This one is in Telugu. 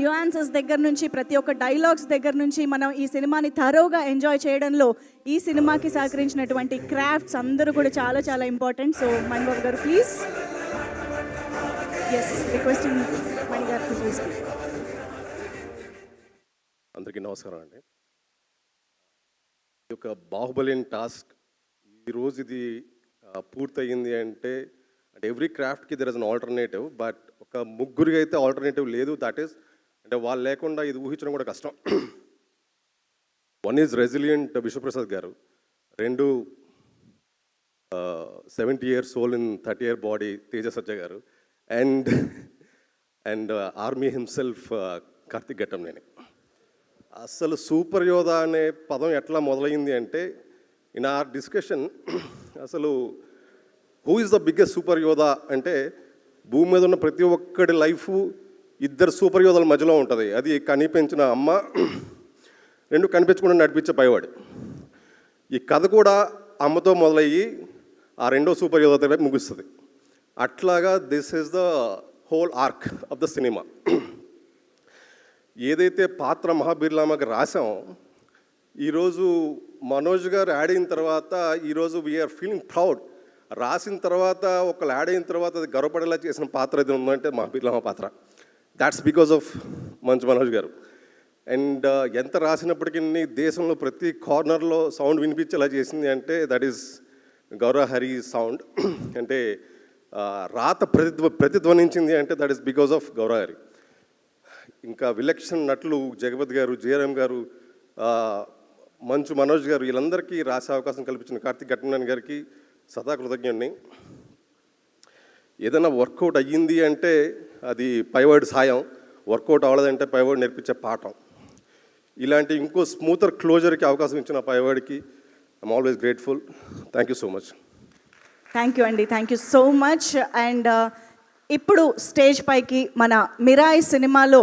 న్యూయాన్సెస్ దగ్గర నుంచి ప్రతి ఒక్క డైలాగ్స్ దగ్గర నుంచి మనం ఈ సినిమాని థరోగా ఎంజాయ్ చేయడంలో ఈ సినిమాకి సహకరించినటువంటి క్రాఫ్ట్స్ అందరూ కూడా చాలా చాలా ఇంపార్టెంట్. సో మణిబాబు గారు ప్లీజ్. ఎస్, రిక్వెస్టింగ్ మణి గారు ప్లీజ్. అందరికీ నమస్కారం అండి. ఈ యొక్క బాహుబలి టాస్క్ ఈరోజు ఇది పూర్తయింది అంటే ఎవ్రీ క్రాఫ్ట్కి there is an alternative, but ఒక ముగ్గురికి అయితే ఆల్టర్నేటివ్ లేదు. దట్ ఈస్ అంటే వాళ్ళు లేకుండా ఇది ఊహించడం కూడా కష్టం. వన్ ఈజ్ రెసిలియంట్ విశ్వప్రసాద్ గారు, రెండు 70 years old in 30 year body Teja సజ్జ గారు, and army himself Karthik Ghattamaneni. అసలు సూపర్ యోధా అనే పదం ఎట్లా మొదలైంది అంటే ఇన్ ఆర్ డిస్కషన్ అసలు who is the biggest super యోధా అంటే భూమి మీద ఉన్న ప్రతి ఒక్కడి లైఫ్ ఇద్దరు సూపర్ యోధాల మధ్యలో ఉంటుంది. అది కనిపించిన అమ్మ, రెండు కనిపించకుండా నడిపించే పైవాడు. ఈ కథ కూడా అమ్మతో మొదలయ్యి ఆ రెండో సూపర్ యోధా వైపు ముగుస్తుంది. అట్లాగా this is the whole arc of the cinema. ఏదైతే పాత్ర మహాబీర్లామకి రాసాం, ఈరోజు మనోజ్ గారు యాడ్ అయిన తర్వాత ఈరోజు వీఆర్ ఫీలింగ్ ప్రౌడ్. రాసిన తర్వాత ఒకళ్ళు యాడ్ అయిన తర్వాత అది గర్వపడేలా చేసిన పాత్ర అది ఉందంటే మహాబీర్లామ పాత్ర. That's because of Manchu Manoj గారు. అండ్ ఎంత రాసినప్పటికీ దేశంలో ప్రతి కార్నర్లో సౌండ్ వినిపించేలా చేసింది అంటే దట్ ఈస్ గౌరహరి సౌండ్. అంటే రాత ప్రతిధ్వనించింది అంటే that is because of Gaurahari. ఇంకా విలక్షణ నటులు జగపతి గారు, జయరామ్ గారు, మంచు మనోజ్ గారు, వీళ్ళందరికీ రాసే అవకాశం కల్పించిన కార్తిక్ ఘట్టంనేని గారికి సదా కృతజ్ఞుడిని. ఏదైనా వర్కౌట్ అయ్యింది అంటే అది పైవాడి సాయం, వర్కౌట్ అవ్వలేదంటే పైవాడు నేర్పించే పాఠం. ఇలాంటి ఇంకో స్మూతర్ క్లోజర్కి అవకాశం ఇచ్చిన పైవాడికి I'm always grateful. Thank you so much. Thank you అండి, thank you so much. And ఇప్పుడు స్టేజ్ పైకి మన మిరాయి సినిమాలో